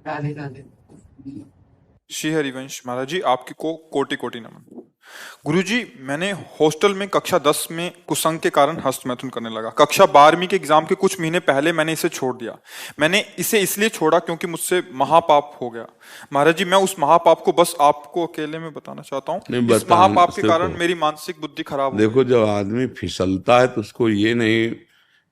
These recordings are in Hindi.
राधे राधे। श्री हरिवंश महाराज जी, आपकी को कोटि कोटि नमन। गुरुजी, मैंने हॉस्टल में कक्षा 10 में कुसंग के कारण हस्तमैथुन करने लगा। कक्षा 12वीं के एग्जाम के कुछ महीने पहले मैंने इसे छोड़ दिया। मैंने इसे इसलिए छोड़ा क्योंकि मुझसे महापाप हो गया। महाराज जी, मैं उस महापाप को बस आपको अकेले में बताना चाहता हूँ। नहीं इस बता, महापाप के देखो कारण मेरी मानसिक बुद्धि खराब हो देखो गई। जब आदमी फिसलता है तो उसको ये नहीं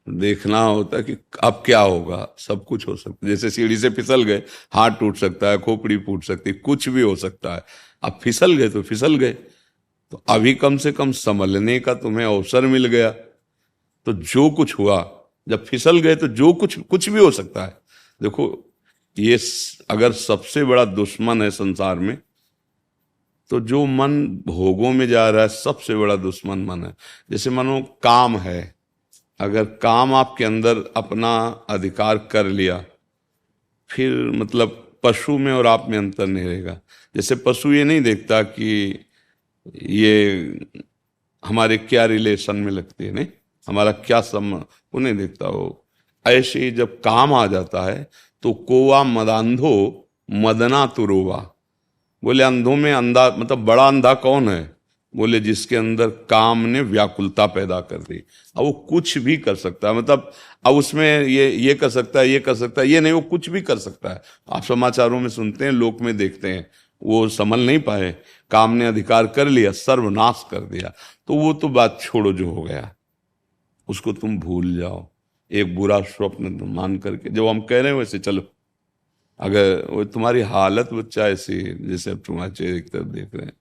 देखना होता कि अब क्या होगा। सब कुछ हो सकता है, जैसे सीढ़ी से फिसल गए, हाथ टूट सकता है, खोपड़ी फूट सकती है, कुछ भी हो सकता है। अब फिसल गए तो फिसल गए, तो अभी कम से कम संभलने का तुम्हें अवसर मिल गया। तो जो कुछ हुआ, जब फिसल गए तो जो कुछ कुछ भी हो सकता है। देखो ये अगर सबसे बड़ा दुश्मन है संसार में, तो जो मन भोगों में जा रहा है सबसे बड़ा दुश्मन मन है। जैसे मानो काम है, अगर काम आपके अंदर अपना अधिकार कर लिया, फिर मतलब पशु में और आप में अंतर नहीं रहेगा। जैसे पशु ये नहीं देखता कि ये हमारे क्या रिलेशन में लगती है, नहीं हमारा क्या संबंध, वो नहीं देखता। वो ऐसे ही जब काम आ जाता है तो कोवा मदांधो मदना तुरोवा। बोले अंधों में अंधा, मतलब बड़ा अंधा कौन है? बोले जिसके अंदर काम ने व्याकुलता पैदा कर दी। अब वो कुछ भी कर सकता है, मतलब अब उसमें ये कर सकता है, ये कर सकता है, ये नहीं, वो कुछ भी कर सकता है। आप समाचारों में सुनते हैं, लोक में देखते हैं, वो संभल नहीं पाए, काम ने अधिकार कर लिया, सर्वनाश कर दिया। तो वो तो बात छोड़ो, जो हो गया उसको तुम भूल जाओ। एक बुरा स्वप्न तुम मान करके, जब हम कह रहे हैं वैसे चलो। अगर वो तुम्हारी हालत बच्चा ऐसी, जैसे अब तुम्हारे चेहरे की तरफ देख रहे हैं,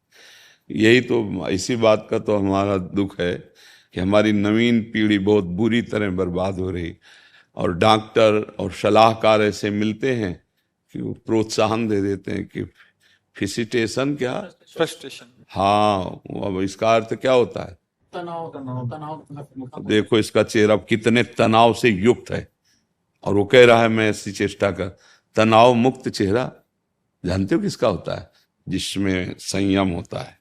यही तो, इसी बात का तो हमारा दुख है कि हमारी नवीन पीढ़ी बहुत बुरी तरह बर्बाद हो रही। और डॉक्टर और सलाहकार ऐसे मिलते हैं कि वो प्रोत्साहन दे देते हैं कि फिसिटेशन क्या, फ्रस्ट्रेशन। हाँ, अब इसका अर्थ क्या होता है? तनाव तनाव तनाव। देखो इसका चेहरा कितने तनाव से युक्त है, और वो कह रहा है मैं ऐसी चेष्टा कर। तनाव मुक्त चेहरा जानते हो किसका होता है? जिसमें संयम होता है,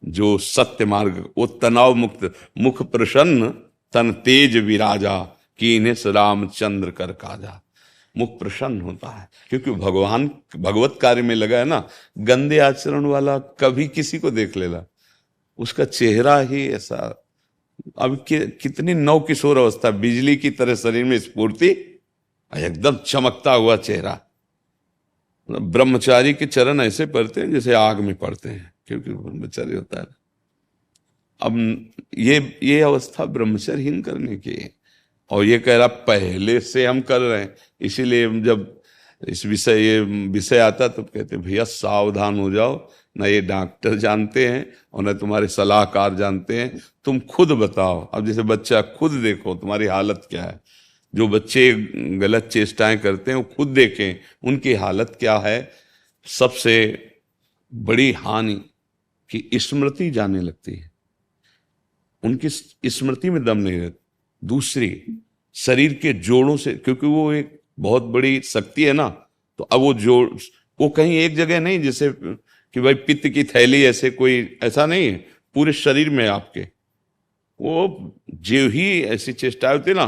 जो सत्य मार्ग, वो तनाव मुक्त। मुख प्रसन्न तन तेज विराजा, कीने रामचंद्र कर काजा। मुख प्रसन्न होता है क्योंकि भगवान भगवत कार्य में लगा है ना। गंदे आचरण वाला कभी किसी को देख लेला, उसका चेहरा ही ऐसा। अब कितनी नव किशोर अवस्था, बिजली की तरह शरीर में स्फूर्ति, एकदम चमकता हुआ चेहरा। ब्रह्मचारी के चरण ऐसे पड़ते हैं जैसे आग में पड़ते हैं, क्योंकि ब्रह्मचारी होता है। अब ये अवस्था ब्रह्मचर्यहीन करने की है। और ये कह रहा पहले से हम कर रहे हैं, इसीलिए जब ये विषय आता तो कहते भैया सावधान हो जाओ, ना ये डॉक्टर जानते हैं और ना तुम्हारे सलाहकार जानते हैं, तुम खुद बताओ। अब जैसे बच्चा, खुद देखो तुम्हारी हालत क्या है। जो बच्चे गलत चेष्टाएं करते हैं वो खुद देखें उनकी हालत क्या है। सबसे बड़ी हानि कि स्मृति जाने लगती है, उनकी स्मृति में दम नहीं रहता। दूसरी, शरीर के जोड़ों से, क्योंकि वो एक बहुत बड़ी शक्ति है ना, तो अब वो जोड़, वो कहीं एक जगह नहीं, जैसे कि भाई पित्त की थैली, ऐसे कोई ऐसा नहीं है, पूरे शरीर में आपके। वो जो ही ऐसी चेष्टा होती है ना,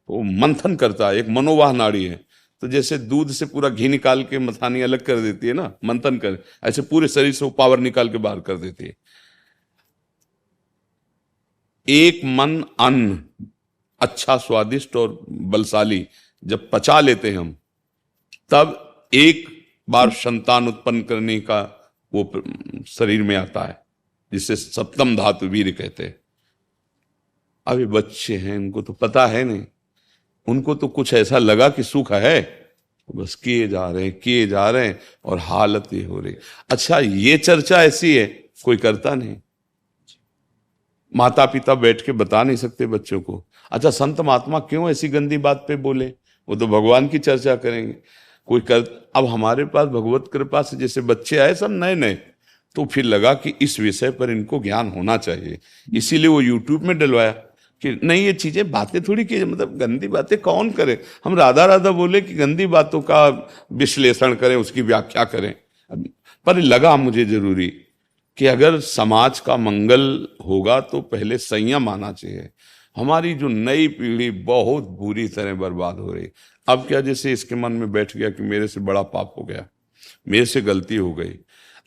वो मंथन करता है, एक मनोवाह नाड़ी है। तो जैसे दूध से पूरा घी निकाल के मथानी अलग कर देती है ना, मंथन कर, ऐसे पूरे शरीर से वो पावर निकाल के बाहर कर देती है। एक मन अन्न अच्छा, स्वादिष्ट और बलशाली जब पचा लेते हैं हम, तब एक बार संतान उत्पन्न करने का वो शरीर में आता है, जिसे सप्तम धातु वीर कहते हैं। अभी बच्चे हैं, उनको तो पता है नहीं, उनको तो कुछ ऐसा लगा कि सुख है, बस किए जा रहे हैं और हालत ये हो रही। अच्छा, ये चर्चा ऐसी है, कोई करता नहीं। माता पिता बैठ के बता नहीं सकते बच्चों को। अच्छा, संत महात्मा क्यों ऐसी गंदी बात पे बोले? वो तो भगवान की चर्चा करेंगे, कोई कर। अब हमारे पास भगवत कृपा से जैसे बच्चे आए सब नए नए, तो फिर लगा कि इस विषय पर इनको ज्ञान होना चाहिए, इसीलिए वो यूट्यूब में डलवाया कि नहीं ये चीजें, बातें थोड़ी की, मतलब गंदी बातें कौन करे। हम राधा राधा बोले कि गंदी बातों का विश्लेषण करें, उसकी व्याख्या करें। पर लगा मुझे जरूरी कि अगर समाज का मंगल होगा तो पहले संयम आना चाहिए। हमारी जो नई पीढ़ी बहुत बुरी तरह बर्बाद हो रही। अब क्या, जैसे इसके मन में बैठ गया कि मेरे से बड़ा पाप हो गया, मेरे से गलती हो गई,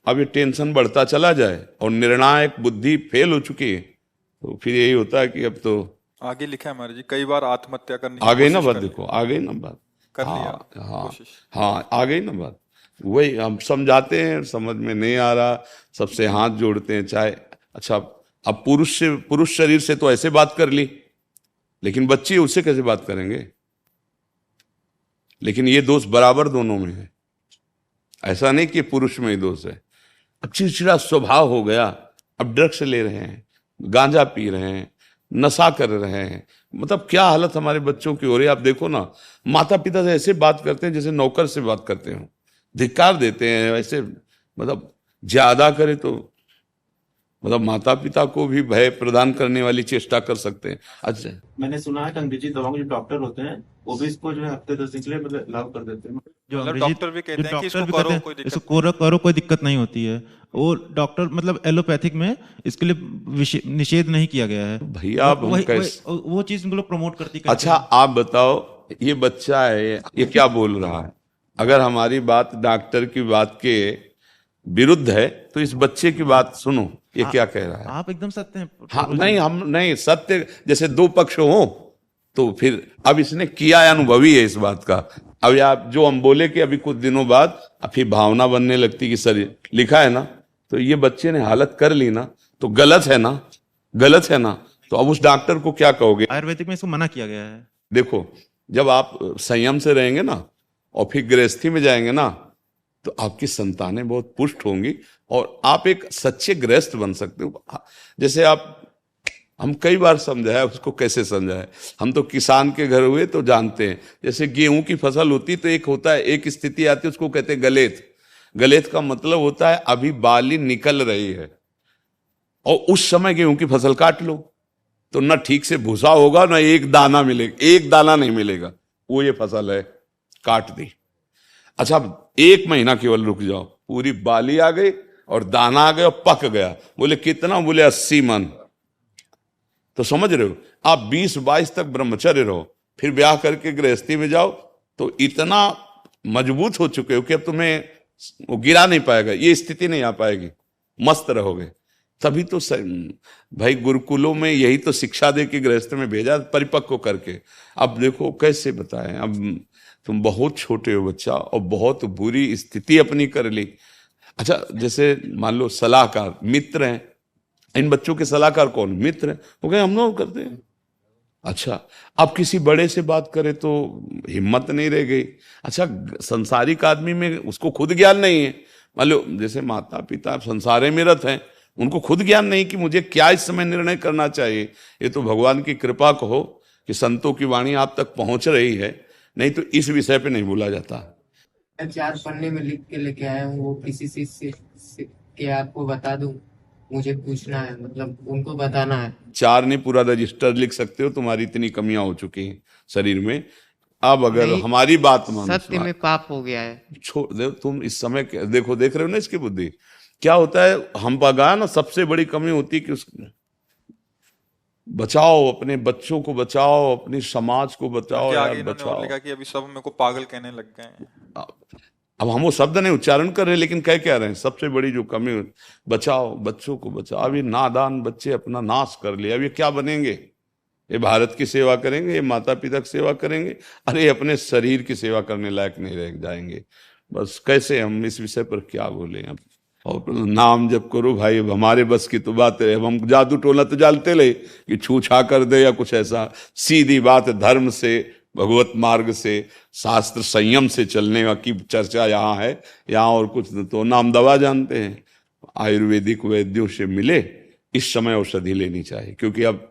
अब ये टेंशन बढ़ता चला जाए और निर्णायक बुद्धि फेल हो चुकी है, तो फिर यही होता है कि अब तो आगे लिखा है महाराज जी, कई बार आत्महत्या करने की आ गई ना कोशिश बात, करी। देखो आ गई ना बात। कर हाँ लिया हाँ कोशिश। हाँ, आ गई ना बात। वही हम समझाते हैं, समझ में नहीं आ रहा, सबसे हाथ जोड़ते हैं, चाहे अच्छा अब पुरुष शरीर से तो ऐसे बात कर ली, लेकिन बच्ची उससे कैसे बात करेंगे? लेकिन ये दोष बराबर दोनों में है, ऐसा नहीं कि पुरुष में ही दोष है। अब चिड़चिड़ा स्वभाव हो गया, अब ड्रग्स ले रहे हैं, गांजा पी रहे हैं, नशा कर रहे हैं, मतलब क्या हालत हमारे बच्चों की हो रही है। आप देखो ना, माता पिता से ऐसे बात करते हैं जैसे नौकर से बात करते हो, धिक्कार देते हैं ऐसे, मतलब ज्यादा करे तो मतलब माता पिता को भी भय प्रदान करने वाली चेष्टा कर सकते हैं। अच्छा, मैंने सुना है कि अंग्रेजी दवाओं के जो डॉक्टर होते हैं वो भी इसको जो है हफ्ते 10 दिन के लिए मतलब लागू कर देते हैं। जो मतलब अंग्रेजी डॉक्टर भी कहते जो हैं कि डॉक्टर इसको भी करो, कहते कोई हैं दिक्कत इसको करो कोई दिक्कत नहीं होती है, और डॉक्टर मतलब एलोपैथिक में इसके लिए निषेध नहीं किया गया है। भैया अब हम कैसे, वो चीज उनको लोग प्रमोट करती अच्छा आप बताओ, ये बच्चा है, ये क्या बोल रहा है? अगर हमारी बात डॉक्टर की बात के विरुद्ध है तो इस बच्चे की बात सुनो, ये क्या कह रहा है। आप एकदम सत्य हैं। हाँ नहीं, हम नहीं, सत्य जैसे दो पक्ष हो तो फिर अब इसने किया है, अनुभवी है इस बात का। अब आप जो हम बोले कि अभी कुछ दिनों बाद अब फिर भावना बनने लगती कि सर लिखा है ना, तो ये बच्चे ने हालत कर ली ना, तो गलत है ना, गलत है ना, तो अब उस डॉक्टर को क्या कहोगे? आयुर्वेदिक में इसको मना किया गया है। देखो, जब आप संयम से रहेंगे ना और फिर गृहस्थी में जाएंगे ना, तो आपकी संतानें बहुत पुष्ट होंगी और आप एक सच्चे गृहस्थ बन सकते हो। जैसे आप, हम कई बार समझाया, उसको कैसे समझाया, हम तो किसान के घर हुए तो जानते हैं। जैसे गेहूं की फसल होती तो एक होता है, एक स्थिति आती है, उसको कहते हैं गलेत। गलेत का मतलब होता है अभी बाली निकल रही है और उस समय गेहूं की फसल काट लो तो ना ठीक से भूसा होगा, ना एक दाना मिलेगा, एक दाना नहीं मिलेगा, वो ये फसल है, काट दी। अच्छा, 1 महीना केवल रुक जाओ, पूरी बाली आ गई और दाना आ गया और पक गया। बोले कितना? बोले 80 मन। तो समझ रहे हो, आप 20-22 तक ब्रह्मचर्य रहो, फिर ब्याह करके गृहस्थी में जाओ तो इतना मजबूत हो चुके हो कि अब तुम्हें वो गिरा नहीं पाएगा, ये स्थिति नहीं आ पाएगी, मस्त रहोगे। तभी तो भाई गुरुकुलों में यही तो शिक्षा दे के गृहस्थ में भेजा, परिपक्व करके। अब देखो कैसे बताएं, अब तुम बहुत छोटे हो बच्चा और बहुत बुरी स्थिति अपनी कर ली। अच्छा, जैसे मान लो सलाहकार मित्र हैं, इन बच्चों के सलाहकार कौन? मित्र हैं, वो कहे हम लोग करते हैं। अच्छा, अब किसी बड़े से बात करे तो हिम्मत नहीं रह गई। अच्छा, संसारिक आदमी में उसको खुद ज्ञान नहीं है, मान लो जैसे माता पिता संसारे में रत हैं, उनको खुद ज्ञान नहीं कि मुझे क्या इस समय निर्णय करना चाहिए। ये तो भगवान की कृपा कहो कि संतों की वाणी आप तक पहुंच रही है, नहीं तो इस विषय पे नहीं बोला जाता। 4 पन्ने में लिख के लेके आया हूँ, वो किसी से के आपको बता दूं, मुझे पूछना है, मतलब उनको बताना है। 4 नहीं, पूरा रजिस्टर लिख सकते हो, तुम्हारी इतनी कमियां हो चुकी हैं शरीर में। अब अगर नहीं, हमारी बात मानो, सत्य में पाप हो गया है। छोड़ दे तुम इस समय देखो, देख रहे हो ना इसकी बुद्धि क्या होता है। हम पगा ना, सबसे बड़ी कमी होती है कि उस बचाओ, अपने बच्चों को बचाओ, अपनी समाज को बचाओ यार, आगे इन्होंने और बचाओ। लिखा कि अभी सब मेरे को पागल कहने लग गए हैं। अब हम वो शब्द नहीं उच्चारण कर रहे, लेकिन कह क्या रहे हैं, सबसे बड़ी जो कमी, बचाओ, बच्चों को बचाओ। अब ये नादान बच्चे अपना नाश कर लिया, अब ये क्या बनेंगे? ये भारत की सेवा करेंगे, ये माता पिता की सेवा करेंगे, अरे अपने शरीर की सेवा करने लायक नहीं रह जाएंगे। बस कैसे हम इस विषय पर क्या बोले अब। और नाम जप करो भाई, अब हमारे बस की तो बात है, अब हम जादू टोना तो जानते ले कि छू छा कर दे या कुछ ऐसा। सीधी बात, धर्म से, भगवत मार्ग से, शास्त्र संयम से चलने की चर्चा यहाँ है, यहाँ और कुछ तो नाम दवा जानते हैं। आयुर्वेदिक वैद्यों से मिले, इस समय औषधि लेनी चाहिए, क्योंकि अब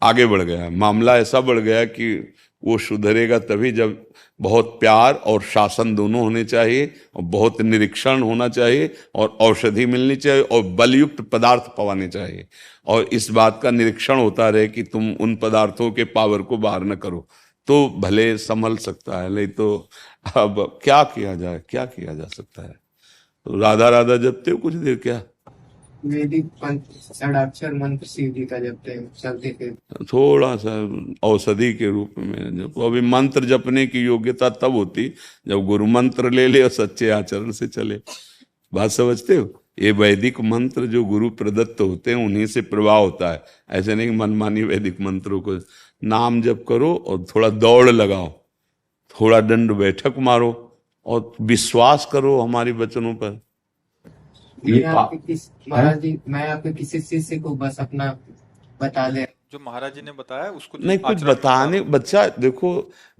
आगे बढ़ गया मामला, ऐसा बढ़ गया कि वो सुधरेगा तभी जब बहुत प्यार और शासन दोनों होने चाहिए, और बहुत निरीक्षण होना चाहिए, और औषधि मिलनी चाहिए, और बलयुक्त पदार्थ पवाने चाहिए, और इस बात का निरीक्षण होता रहे कि तुम उन पदार्थों के पावर को बाहर न करो, तो भले संभल सकता है। नहीं तो अब क्या किया जाए, क्या किया जा सकता है। तो राधा राधा जपते हो कुछ देर क्या? वैदिक षडाक्षर मंत्र शिव जी का जपते हैं चलते फिर। थोड़ा सा औषधि के रूप में जब अभी मंत्र जपने की योग्यता तब होती जब गुरु मंत्र ले ले और सच्चे आचरण से चले। बात समझते हो? ये वैदिक मंत्र जो गुरु प्रदत्त होते हैं उन्हीं से प्रवाह होता है। ऐसे नहीं मनमानी वैदिक मंत्रों को नाम जप करो और थोड़ा दौड़ लगाओ, थोड़ा दंड बैठक मारो और विश्वास करो हमारी वचनों पर। महाराज जी मैं आपके किसी शिष्य को बस अपना बता दे। जो महाराज जी ने बताया उसको नहीं कुछ बताने, बच्चा देखो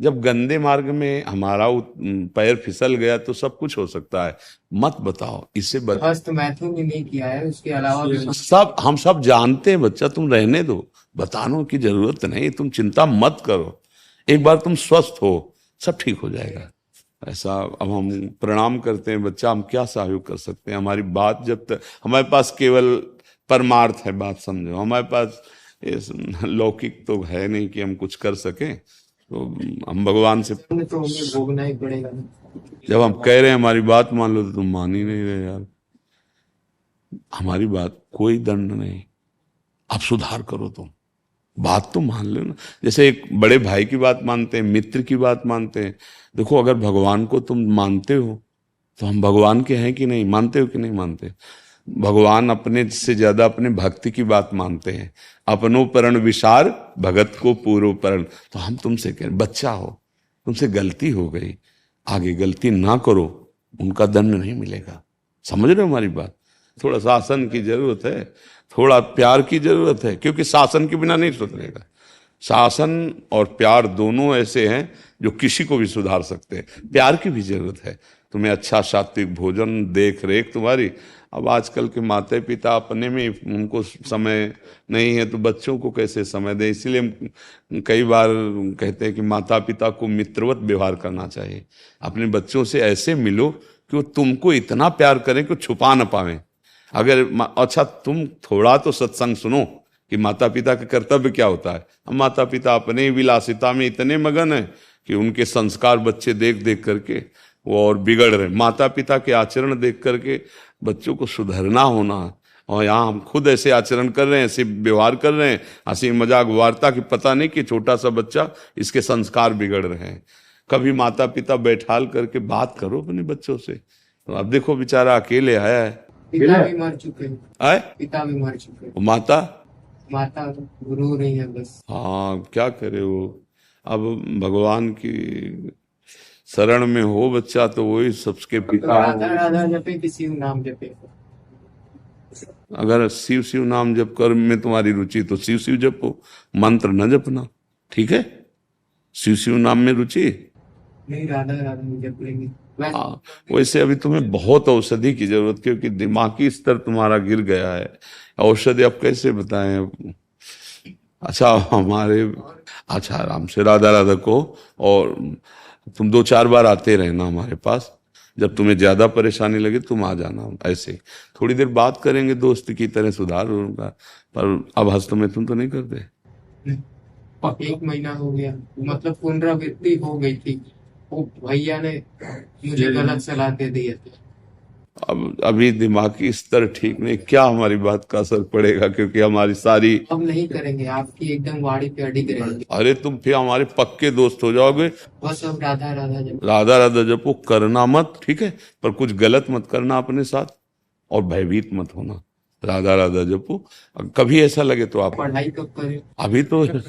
जब गंदे मार्ग में हमारा पैर फिसल गया तो सब कुछ हो सकता है, मत बताओ इससे हस्त मैथुन भी नहीं किया है, उसके अलावा भी सब हम सब जानते हैं बच्चा, तुम रहने दो, बताने की जरूरत नहीं, तुम चिंता मत करो, एक बार तुम स्वस्थ हो सब ठीक हो जाएगा। ऐसा अब हम प्रणाम करते हैं बच्चा, हम क्या सहयोग कर सकते हैं? हमारी बात जब तक हमारे पास केवल परमार्थ है, बात समझो, हमारे पास लौकिक तो है नहीं कि हम कुछ कर सकें, तो हम भगवान से तो हमें भोगना ही पड़ेगा। जब हम कह रहे हैं हमारी बात मान लो तो तुम मान ही नहीं रहे यार। हमारी बात कोई दंड नहीं, आप सुधार करो, तुम बात तो मान लो ना। जैसे एक बड़े भाई की बात मानते हैं, मित्र की बात मानते हैं। देखो अगर भगवान को तुम मानते हो तो हम भगवान के हैं कि नहीं, मानते हो कि नहीं मानते? भगवान अपने से ज्यादा अपने भक्ति की बात मानते हैं। अपनो परण विचार भगत को पूर्व परण। तो हम तुमसे कह, बच्चा हो, तुमसे गलती हो गई, आगे गलती ना करो, उनका दंड नहीं मिलेगा। समझ रहे हो हमारी बात? थोड़ा शासन की जरूरत है, थोड़ा प्यार की जरूरत है, क्योंकि शासन के बिना नहीं सुधरेगा। शासन और प्यार दोनों ऐसे हैं जो किसी को भी सुधार सकते हैं। प्यार की भी जरूरत है, तुम्हें अच्छा सात्विक भोजन, देख रेख तुम्हारी। अब आजकल के माता पिता अपने में उनको समय नहीं है तो बच्चों को कैसे समय दें? इसीलिए हम कई बार कहते हैं कि माता पिता को मित्रवत व्यवहार करना चाहिए। अपने बच्चों से ऐसे मिलो कि वो तुमको इतना प्यार करें कि छुपा ना पावे। अगर अच्छा तुम थोड़ा तो सत्संग सुनो कि माता पिता का कर्तव्य क्या होता है। हम माता पिता अपने विलासिता में इतने मगन हैं कि उनके संस्कार बच्चे देख देख करके वो और बिगड़ रहे। माता पिता के आचरण देख करके बच्चों को सुधरना होना, और यहाँ हम खुद ऐसे आचरण कर रहे हैं, ऐसे व्यवहार कर रहे हैं, हंसी मजाक वार्ता की पता नहीं कि छोटा सा बच्चा इसके संस्कार बिगड़ रहे हैं। कभी माता पिता बैठाल करके बात करो अपने बच्चों से। तो अब देखो बेचारा अकेले आया है, पिता भी मर चुके हैं, आए पिता भी मर चुके हैं, माता माता गुरु नहीं है बस। हाँ क्या करे वो। अब भगवान की शरण में हो बच्चा तो वही सबके पिता। राधा राधा जपे कि शिव नाम जपे? अगर शिव शिव नाम जप कर में तुम्हारी रुचि तो शिव शिव जपो, मंत्र न जपना, ठीक है? शिव शिव नाम में रुचि नहीं, राधा राधा जप लेंगे। हाँ, वैसे अभी तुम्हें बहुत औषधि की जरूरत, क्योंकि दिमागी स्तर तुम्हारा गिर गया है। औषधि अब कैसे बताएं? अच्छा हमारे, अच्छा आराम से राधा राधा को, और तुम 2-4 बार आते रहना हमारे पास। जब तुम्हें ज्यादा परेशानी लगे तुम आ जाना, ऐसे थोड़ी देर बात करेंगे दोस्त की तरह, सुधार होगा। पर अब हस्तमैथुन तो नहीं करते? 1 महीना हो गया, मतलब पुनरावृत्ति हो गई थी, वो भैया ने मुझे गलत सलाह दे दी है। अब अभी दिमागी स्तर ठीक नहीं, क्या हमारी बात का असर पड़ेगा? क्योंकि हमारी सारी, अब नहीं करेंगे, आपकी एकदम वाड़ी पे अडिग रहेंगे। अरे तुम फिर हमारे पक्के दोस्त हो जाओगे। बस अब राधा राधा जप। राधा राधा जपो, करना मत, ठीक है? पर कुछ गलत मत करना अपने साथ, और भयभीत मत होना। राधा राधा जपो, कभी ऐसा लगे तो आप पढ़ाई कब करें? अभी तो